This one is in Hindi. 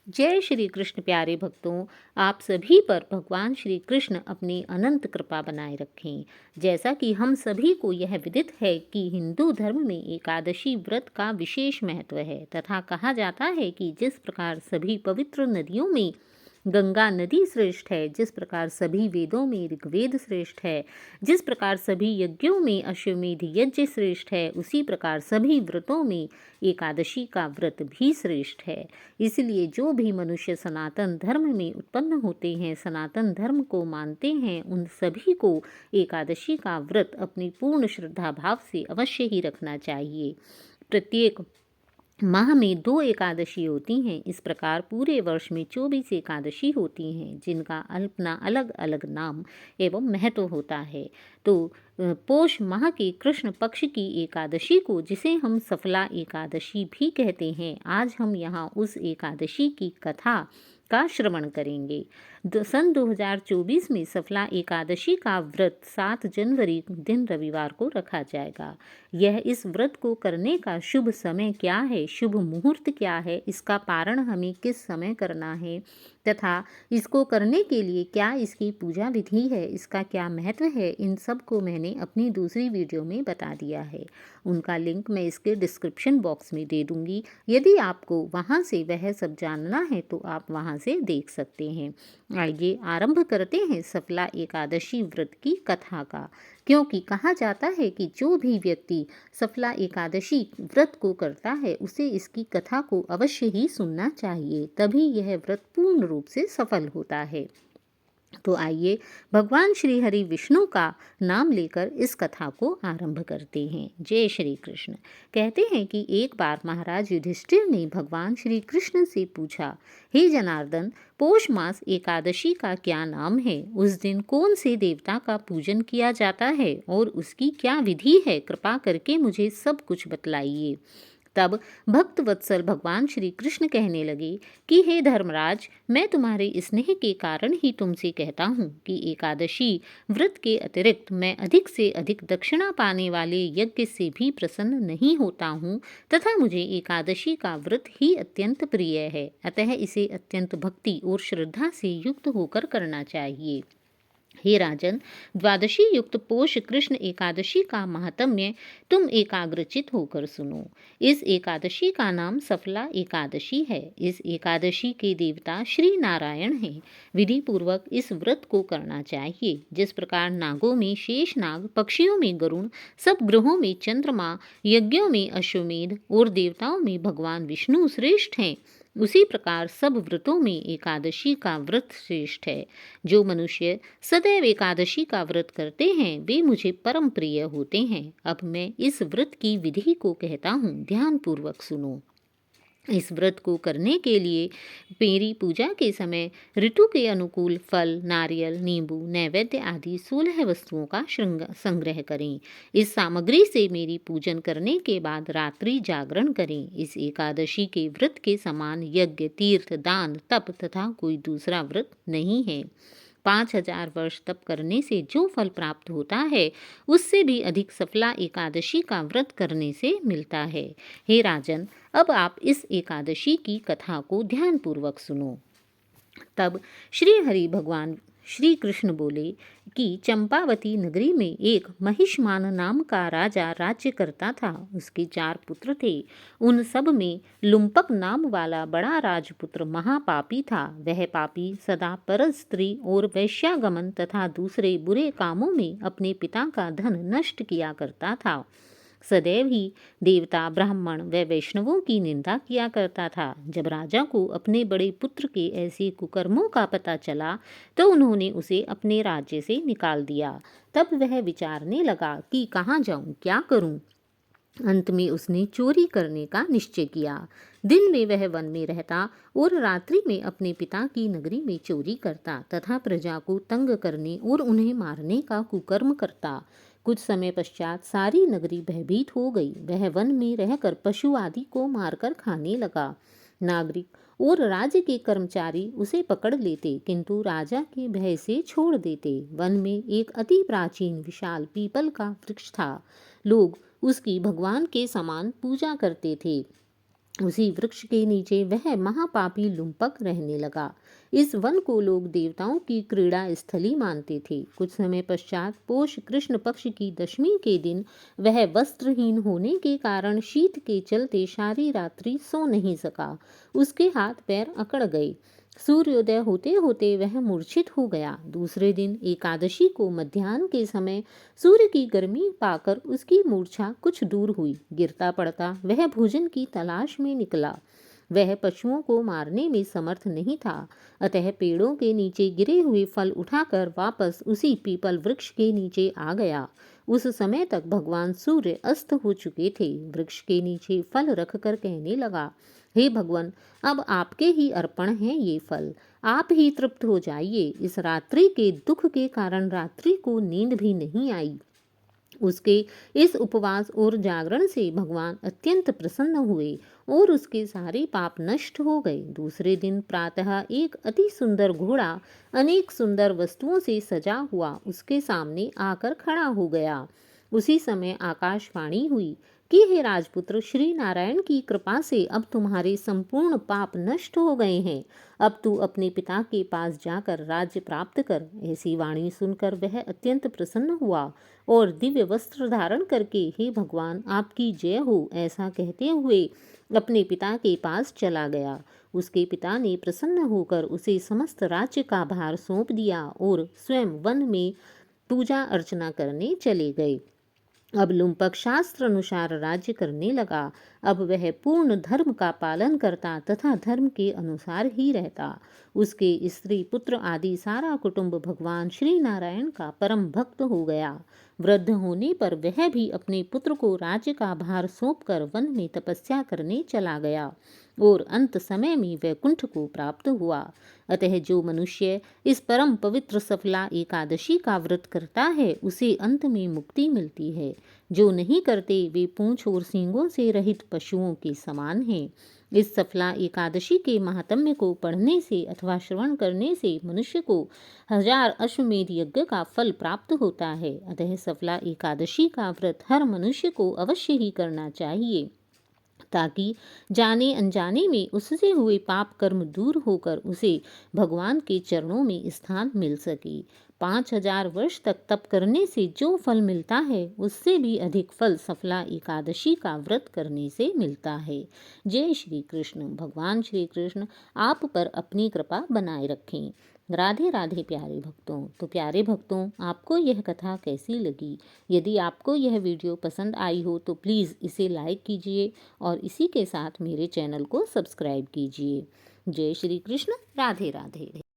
जय श्री कृष्ण प्यारे भक्तों, आप सभी पर भगवान श्री कृष्ण अपनी अनंत कृपा बनाए रखें। जैसा कि हम सभी को यह विदित है कि हिंदू धर्म में एकादशी व्रत का विशेष महत्व है तथा कहा जाता है कि जिस प्रकार सभी पवित्र नदियों में गंगा नदी श्रेष्ठ है, जिस प्रकार सभी वेदों में ऋग्वेद श्रेष्ठ है, जिस प्रकार सभी यज्ञों में अश्वमेध यज्ञ श्रेष्ठ है, उसी प्रकार सभी व्रतों में एकादशी का व्रत भी श्रेष्ठ है। इसलिए जो भी मनुष्य सनातन धर्म में उत्पन्न होते हैं, सनातन धर्म को मानते हैं, उन सभी को एकादशी का व्रत अपनी पूर्ण श्रद्धा भाव से अवश्य ही रखना चाहिए। प्रत्येक माह में 2 एकादशी होती हैं। इस प्रकार पूरे वर्ष में 24 एकादशी होती हैं, जिनका अपना अलग अलग नाम एवं महत्व होता है। तो पोष माह के कृष्ण पक्ष की एकादशी को, जिसे हम सफला एकादशी भी कहते हैं, आज हम यहाँ उस एकादशी की कथा का श्रवण करेंगे। सन 2024 में सफला एकादशी का व्रत 7 जनवरी दिन रविवार को रखा जाएगा। यह इस व्रत को करने का शुभ समय क्या है, शुभ मुहूर्त क्या है, इसका पारण हमें किस समय करना है तथा इसको करने के लिए क्या इसकी पूजा विधि है, इसका क्या महत्व है, इन सब को मैंने अपनी दूसरी वीडियो में बता दिया है। उनका लिंक मैं इसके डिस्क्रिप्शन बॉक्स में दे दूंगी। यदि आपको वहां से वह सब जानना है तो आप वहां से देख सकते हैं। आइए आरंभ करते हैं सफला एकादशी व्रत की कथा का, क्योंकि कहा जाता है कि जो भी व्यक्ति सफला एकादशी व्रत को करता है उसे इसकी कथा को अवश्य ही सुनना चाहिए, तभी यह व्रत पूर्ण रूप से सफल होता है। तो आइए भगवान श्री हरि विष्णु का नाम लेकर इस कथा को आरंभ करते हैं। जय श्री कृष्ण। कहते हैं कि एक बार महाराज युधिष्ठिर ने भगवान श्री कृष्ण से पूछा, हे जनार्दन, पौष मास एकादशी का क्या नाम है? उस दिन कौन से देवता का पूजन किया जाता है और उसकी क्या विधि है? कृपा करके मुझे सब कुछ बतलाइए। तब भक्त वत्सल भगवान श्री कृष्ण कहने लगे कि हे धर्मराज, मैं तुम्हारे स्नेह के कारण ही तुमसे कहता हूँ कि एकादशी व्रत के अतिरिक्त मैं अधिक से अधिक दक्षिणा पाने वाले यज्ञ से भी प्रसन्न नहीं होता हूँ तथा मुझे एकादशी का व्रत ही अत्यंत प्रिय है। अतः इसे अत्यंत भक्ति और श्रद्धा से युक्त होकर करना चाहिए। हे राजन, द्वादशी युक्त पोष कृष्ण एकादशी का महात्म्य तुम एकाग्रचित होकर सुनो। इस एकादशी का नाम सफला एकादशी है। इस एकादशी के देवता श्री नारायण हैं। विधि पूर्वक इस व्रत को करना चाहिए। जिस प्रकार नागों में शेष नाग, पक्षियों में गरुण, सब ग्रहों में चंद्रमा, यज्ञों में अश्वमेध और देवताओं में भगवान विष्णु श्रेष्ठ हैं, उसी प्रकार सब व्रतों में एकादशी का व्रत श्रेष्ठ है। जो मनुष्य सदैव एकादशी का व्रत करते हैं वे मुझे परम प्रिय होते हैं। अब मैं इस व्रत की विधि को कहता हूँ, ध्यान पूर्वक सुनो। इस व्रत को करने के लिए मेरी पूजा के समय ऋतु के अनुकूल फल, नारियल, नींबू, नैवेद्य आदि 16 वस्तुओं का संग्रह करें। इस सामग्री से मेरी पूजन करने के बाद रात्रि जागरण करें। इस एकादशी के व्रत के समान यज्ञ, तीर्थ, दान, तप तथा कोई दूसरा व्रत नहीं है। 5000 वर्ष तप करने से जो फल प्राप्त होता है उससे भी अधिक सफला एकादशी का व्रत करने से मिलता है। हे राजन, अब आप इस एकादशी की कथा को ध्यानपूर्वक सुनो। तब श्री हरि भगवान श्री कृष्ण बोले कि चंपावती नगरी में एक महिष्मान नाम का राजा राज्य करता था। उसके 4 पुत्र थे। उन सब में लुम्पक नाम वाला बड़ा राजपुत्र महापापी था। वह पापी सदा पर स्त्री और वैश्यागमन तथा दूसरे बुरे कामों में अपने पिता का धन नष्ट किया करता था। सदैव ही देवता, ब्राह्मण व वैष्णवों की निंदा किया करता था। जब राजा को अपने बड़े पुत्र के ऐसे कुकर्मों का पता चला तो उन्होंने उसे अपने राज्य से निकाल दिया। तब वह विचारने लगा कि कहाँ जाऊँ, क्या करूँ। अंत में उसने चोरी करने का निश्चय किया। दिन में वह वन में रहता और रात्रि में अपने पिता की नगरी में चोरी करता तथा प्रजा को तंग करने और उन्हें मारने का कुकर्म करता। कुछ समय पश्चात सारी नगरी भयभीत हो गई। वह वन में रहकर पशु आदि को मारकर खाने लगा। नागरिक और राज्य के कर्मचारी उसे पकड़ लेते किंतु राजा के भय से छोड़ देते। वन में एक अति प्राचीन विशाल पीपल का वृक्ष था। लोग उसकी भगवान के समान पूजा करते थे। उसी वृक्ष के नीचे वह महापापी लुम्पक रहने लगा। इस वन को लोग देवताओं की क्रीड़ा स्थली मानते थे। कुछ समय पश्चात पोष कृष्ण पक्ष की दशमी के दिन वह वस्त्रहीन होने के कारण शीत के चलते सारी रात्रि सो नहीं सका। उसके हाथ पैर अकड़ गए। सूर्योदय होते होते वह मूर्छित हो गया। दूसरे दिन एकादशी को मध्याह्न के समय सूर्य की गर्मी पाकर उसकी मूर्छा कुछ दूर हुई। गिरता पड़ता वह भोजन की तलाश में निकला। वह पशुओं को मारने में समर्थ नहीं था, अतः पेड़ों के नीचे गिरे हुए फल उठाकर वापस उसी पीपल वृक्ष के नीचे आ गया। उस समय तक भगवान सूर्य अस्त हो चुके थे। वृक्ष के नीचे फल रखकर कहने लगा, हे भगवान, अब आपके ही अर्पण हैं ये फल। आप ही तृप्त हो जाइए। इस रात्रि के दुख के कारण रात्रि को नींद भी नहीं आई। उसके इस उपवास और जागरण से भगवान अत्यंत प्रसन्न हुए और उसके सारे पाप नष्ट हो गए। दूसरे दिन प्रातः एक अति सुंदर घोड़ा अनेक सुंदर वस्तुओं से सजा हुआ उसके सामने आकर खड़ा हो गया। उसी समय आकाशवाणी हुई कि हे राजपुत्र, श्री नारायण की कृपा से अब तुम्हारे संपूर्ण पाप नष्ट हो गए हैं। अब तू अपने पिता के पास जाकर राज्य प्राप्त कर। ऐसी वाणी सुनकर वह अत्यंत प्रसन्न हुआ और दिव्य वस्त्र धारण करके, हे भगवान, आपकी जय हो, ऐसा कहते हुए अपने पिता के पास चला गया। उसके पिता ने प्रसन्न होकर उसे समस्त राज्य का भार सौंप दिया और स्वयं वन में पूजा अर्चना करने चले गए। अब लुम्पक शास्त्र अनुसार राज्य करने लगा। अब वह पूर्ण धर्म का पालन करता तथा धर्म के अनुसार ही रहता। उसके स्त्री पुत्र आदि सारा कुटुंब भगवान श्री नारायण का परम भक्त हो गया। वृद्ध होने पर वह भी अपने पुत्र को राज्य का भार सौंपकर वन में तपस्या करने चला गया और अंत समय में वैकुंठ को प्राप्त हुआ। अतः जो मनुष्य इस परम पवित्र सफला एकादशी का व्रत करता है उसे अंत में मुक्ति मिलती है। जो नहीं करते वे पूंछ और सींगों से रहित पशुओं के समान हैं। इस सफला एकादशी के महात्म्य को पढ़ने से अथवा श्रवण करने से मनुष्य को 1000 अश्वमेध यज्ञ का फल प्राप्त होता है। अतः सफला एकादशी का व्रत हर मनुष्य को अवश्य ही करना चाहिए, ताकि जाने अनजाने में उससे हुए पाप कर्म दूर होकर उसे भगवान के चरणों में स्थान मिल सके। 5000 वर्ष तक तप करने से जो फल मिलता है उससे भी अधिक फल सफला एकादशी का व्रत करने से मिलता है। जय श्री कृष्ण। भगवान श्री कृष्ण आप पर अपनी कृपा बनाए रखें। राधे राधे प्यारे भक्तों। तो प्यारे भक्तों, आपको यह कथा कैसी लगी? यदि आपको यह वीडियो पसंद आई हो तो प्लीज़ इसे लाइक कीजिए और इसी के साथ मेरे चैनल को सब्सक्राइब कीजिए। जय श्री कृष्ण। राधे राधे।